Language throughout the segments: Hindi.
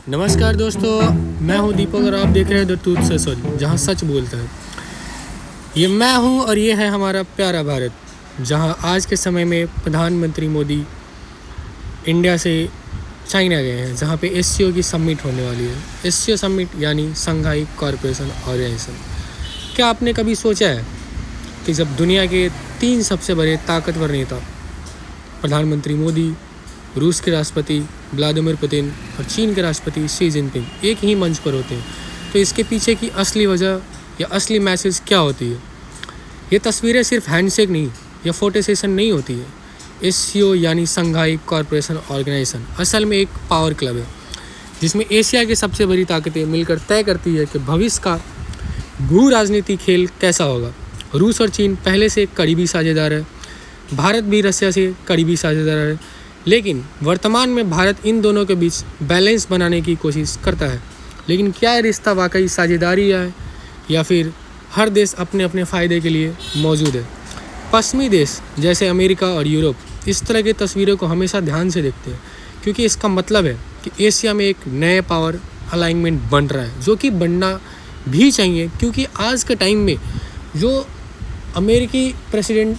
नमस्कार दोस्तों, मैं हूं दीपक और आप देख रहे हैं द ट्रूथ सेशन, जहां सच बोलता है। ये मैं हूं और ये है हमारा प्यारा भारत, जहां आज के समय में प्रधानमंत्री मोदी इंडिया से चाइना गए हैं, जहां पे एससीओ की समिट होने वाली है। एससीओ समिट यानी शंघाई कॉरपोरेशन ऑर्गेनाइजेशन। क्या आपने कभी सोचा है कि जब दुनिया के 3 सबसे बड़े ताकतवर नेता प्रधानमंत्री मोदी, रूस के राष्ट्रपति व्लादिमीर पुतिन और चीन के राष्ट्रपति शी जिनपिंग एक ही मंच पर होते हैं, तो इसके पीछे की असली वजह या असली मैसेज क्या होती है? ये तस्वीरें सिर्फ हैंडशेक नहीं या फोटो सेशन नहीं होती है। एससीओ यानी शंघाई कॉरपोरेशन ऑर्गेनाइजेशन असल में एक पावर क्लब है, जिसमें एशिया की सबसे बड़ी ताकतें मिलकर तय करती है कि भविष्य का भू राजनीति खेल कैसा होगा। रूस और चीन पहले से करीबी साझेदार है, भारत भी रशिया से करीबी साझेदार है, लेकिन वर्तमान में भारत इन दोनों के बीच बैलेंस बनाने की कोशिश करता है। लेकिन क्या ये रिश्ता वाकई साझेदारी है या फिर हर देश अपने अपने फ़ायदे के लिए मौजूद है? पश्चिमी देश जैसे अमेरिका और यूरोप इस तरह की तस्वीरों को हमेशा ध्यान से देखते हैं, क्योंकि इसका मतलब है कि एशिया में एक नए पावर अलाइनमेंट बन रहा है, जो कि बनना भी चाहिए। क्योंकि आज के टाइम में जो अमेरिकी प्रेसिडेंट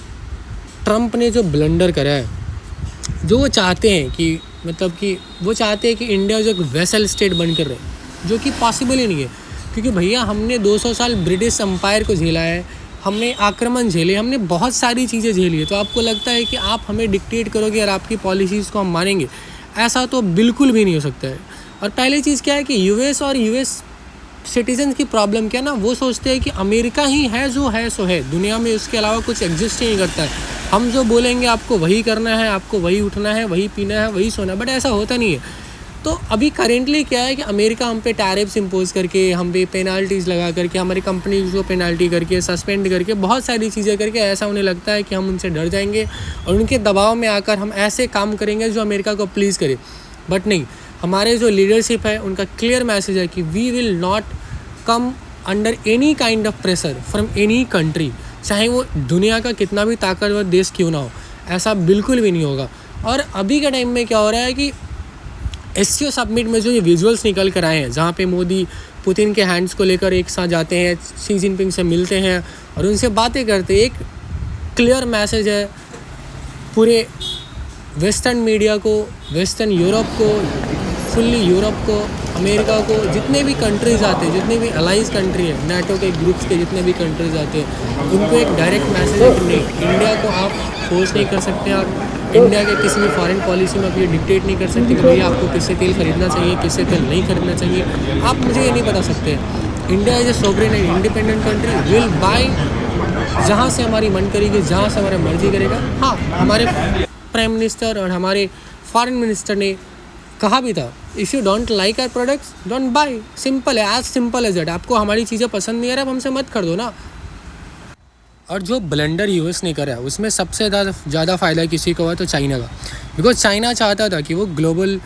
ट्रंप ने जो ब्लंडर करा है, जो वो चाहते हैं कि वो चाहते हैं कि इंडिया जो एक वेसल स्टेट बनकर रहे, जो कि पॉसिबल ही नहीं है। क्योंकि भैया हमने 200 साल ब्रिटिश एम्पायर को झेला है, हमने आक्रमण झेले, हमने बहुत सारी चीज़ें झेली है। तो आपको लगता है कि आप हमें डिक्टेट करोगे और आपकी पॉलिसीज़ को हम मानेंगे? ऐसा तो बिल्कुल भी नहीं हो सकता है। और पहली चीज़ क्या है कि यूएस सिटीजन की प्रॉब्लम क्या है ना, वो सोचते हैं कि अमेरिका ही है जो है सो है, दुनिया में उसके अलावा कुछ एग्जिस्ट ही नहीं करता है। हम जो बोलेंगे आपको वही करना है, आपको वही उठना है, वही पीना है, वही सोना है। बट ऐसा होता नहीं है। तो अभी करेंटली क्या है कि अमेरिका हम पे टैरिफ्स इम्पोज करके, हम पे पेनाल्टीज़ लगा करके, हमारी कंपनीज को पेनाल्टी करके, सस्पेंड करके, बहुत सारी चीज़ें करके ऐसा उन्हें लगता है कि हम उनसे डर जाएंगे और उनके दबाव में आकर हम ऐसे काम करेंगे जो अमेरिका को प्लीज़ करे। बट नहीं, हमारे जो लीडरशिप है उनका क्लियर मैसेज है कि we will not come under any kind of pressure from any country, चाहे वो दुनिया का कितना भी ताकतवर देश क्यों ना हो। ऐसा बिल्कुल भी नहीं होगा। और अभी के टाइम में क्या हो रहा है कि एससीओ समिट में जो ये विजुअल्स निकल कर आए हैं, जहाँ पे मोदी पुतिन के हैंड्स को लेकर एक साथ जाते हैं, शी जिनपिंग से मिलते हैं और उनसे बातें करते हैं, एक क्लियर मैसेज है पूरे वेस्टर्न मीडिया को, वेस्टर्न यूरोप को, फुल्ली यूरोप को, अमेरिका को, जितने भी कंट्रीज़ आते हैं, जितने भी अलाइंस कंट्री है, नाटो के ग्रुप्स के जितने भी कंट्रीज़ आते हैं, उनको एक डायरेक्ट मैसेज है कि नहीं, इंडिया को आप फोर्स नहीं कर सकते और इंडिया के किसी भी फॉरेन पॉलिसी में आप ये डिक्टेट नहीं कर सकते कि भैया आपको किससे तेल खरीदना चाहिए, किससे तेल नहीं खरीदना चाहिए। आप मुझे ये नहीं बता सकते। India is a sovereign and independent country, will buy जहाँ से हमारी मन करेगी, जहाँ से हमारा मर्जी करेगा। हाँ, हमारे प्राइम मिनिस्टर और हमारे फॉरेन मिनिस्टर ने कहा भी था, if you don't like our products don't buy. Simple है, एज सिंपल एज दैट। आपको हमारी चीज़ें पसंद नहीं आ रहा, आप हमसे मत खरीदो ना। और जो ब्लंडर यूएस ने करा उसमें सबसे ज़्यादा फ़ायदा किसी को हुआ तो चाइना का। बिकॉज चाइना चाहता था कि वो ग्लोबल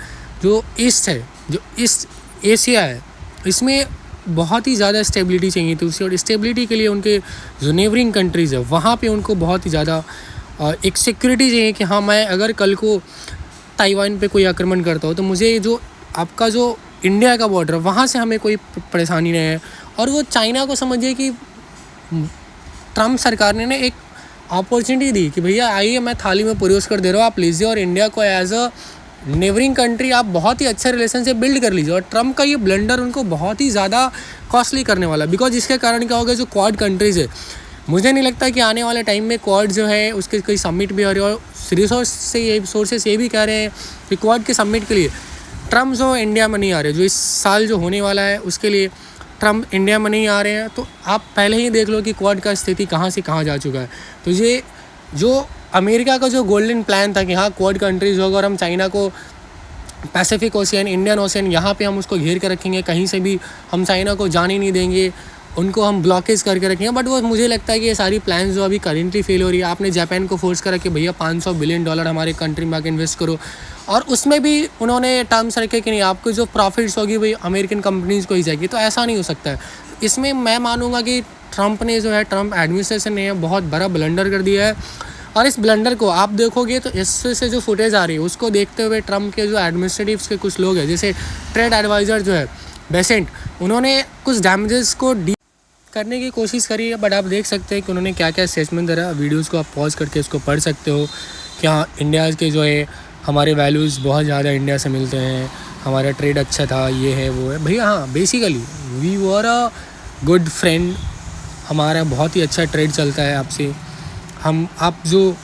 जो ईस्ट है, जो ईस्ट एशिया है, इसमें बहुत ही ज़्यादा स्टेबिलिटी चाहिए थी उसे। और स्टेबिलिटी के लिए उनके जो नेबरिंग कंट्रीज़ है वहाँ पे उनको बहुत ही ज़्यादा एक सिक्योरिटी चाहिए कि हाँ, मैं अगर कल को ताइवान पे कोई आक्रमण करता हो तो मुझे जो आपका जो इंडिया का बॉर्डर वहाँ से हमें कोई परेशानी नहीं है। और वो चाइना को समझिए कि ट्रंप सरकार ने एक अपॉर्चुनिटी दी कि भैया आइए, मैं थाली में परोस कर दे रहा हूँ, आप लीजिए और इंडिया को एज अ नेबरिंग कंट्री आप बहुत ही अच्छे रिलेशन से बिल्ड कर लीजिए। और ट्रंप का ये ब्लंडर उनको बहुत ही ज़्यादा कॉस्टली करने वाला, बिकॉज इसके कारण क्या होगा, जो क्वाड कंट्रीज़ है, मुझे नहीं लगता कि आने वाले टाइम में क्वाड जो है उसके कोई समिट भी हो रही है। और सोर्सेस ये भी कह रहे हैं कि क्वाड के समिट के लिए ट्रम्प जो इंडिया में नहीं आ रहे, जो इस साल जो होने वाला है उसके लिए ट्रम्प इंडिया में नहीं आ रहे हैं। तो आप पहले ही देख लो कि क्वाड का स्थिति कहाँ से कहाँ जा चुका है। तो ये जो अमेरिका का जो गोल्डन प्लान था कि हाँ क्वाड कंट्रीज़ होगा और हम चाइना को पैसिफिक ओशियन, इंडियन ओशियन, यहाँ पे हम उसको घेर कर रखेंगे, कहीं से भी हम चाइना को जाने नहीं देंगे, उनको हम ब्लॉकेज करके रखेंगे। बट वो मुझे लगता है कि ये सारी प्लान्स जो अभी करेंटली फेल हो रही है। आपने जापान को फोर्स करा कि भैया $500 बिलियन हमारे कंट्री में आके इन्वेस्ट करो, और उसमें भी उन्होंने टर्म्स रखे कि नहीं, आपको जो प्रॉफिट्स होगी वही अमेरिकन कंपनीज़ को ही जाएगी। तो ऐसा नहीं हो सकता है। इसमें मैं मानूंगा कि ट्रंप ने जो है, ट्रंप एडमिनिस्ट्रेशन ने बहुत बड़ा ब्लंडर कर दिया है। और इस ब्लंडर को आप देखोगे तो इससे से जो फुटेज आ रही है उसको देखते हुए ट्रम्प के जो एडमिनिस्ट्रेटिव्स के कुछ लोग हैं, जैसे ट्रेड एडवाइज़र जो है बेसेंट, उन्होंने कुछ डैमेजेस को करने की कोशिश करी है, बट आप देख सकते हैं कि उन्होंने क्या क्या स्टेटमेंट दे रहा है। वीडियोस को आप पॉज करके उसको पढ़ सकते हो कि हाँ, इंडिया के जो है हमारे वैल्यूज़ बहुत ज़्यादा इंडिया से मिलते हैं, हमारा ट्रेड अच्छा था, ये है वो है भैया। हाँ, basically we were a good friend, हमारा बहुत ही अच्छा ट्रेड चलता है आपसे। आप जो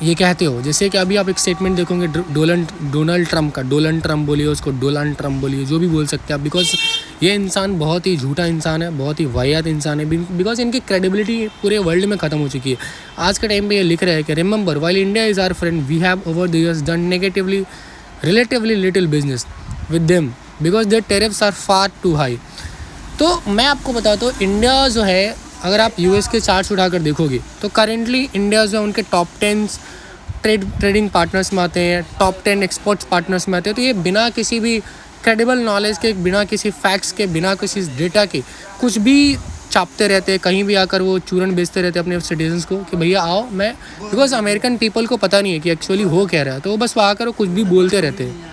ये कहते हो, जैसे कि अभी आप एक स्टेटमेंट देखोगे डोनाल्ड ट्रम्प का, डोनाल्ड ट्रम्प बोलिए उसको, डोनाल्ड ट्रम्प बोलिए, जो भी बोल सकते हैं आप, बिकॉज ये इंसान बहुत ही झूठा इंसान है, बहुत ही वाहियात इंसान है, बिकॉज इनकी क्रेडिबिलिटी पूरे वर्ल्ड में ख़त्म हो चुकी है। आज के टाइम पे ये लिख रहे हैं कि remember while India is our friend we have over the years done negatively relatively little business with them because their tariffs are far too high. तो मैं आपको बताता हूँ, इंडिया जो है, अगर आप यूएस के चार्ट्स उठाकर देखोगे तो करेंटली इंडिया जो है उनके टॉप 10 ट्रेडिंग पार्टनर्स में आते हैं, टॉप 10 एक्सपोर्ट्स पार्टनर्स में आते हैं। तो ये बिना किसी भी क्रेडिबल नॉलेज के, बिना किसी फैक्ट्स के, बिना किसी डेटा के कुछ भी छापते रहते हैं, कहीं भी आकर वो चूरन बेचते रहते हैं अपने सिटीजन्स को कि भैया आओ, मैं, बिकॉज अमेरिकन पीपल को पता नहीं है कि एक्चुअली हो क्या रहा है, तो वो बस वहाँ आकर कुछ भी बोलते रहते हैं।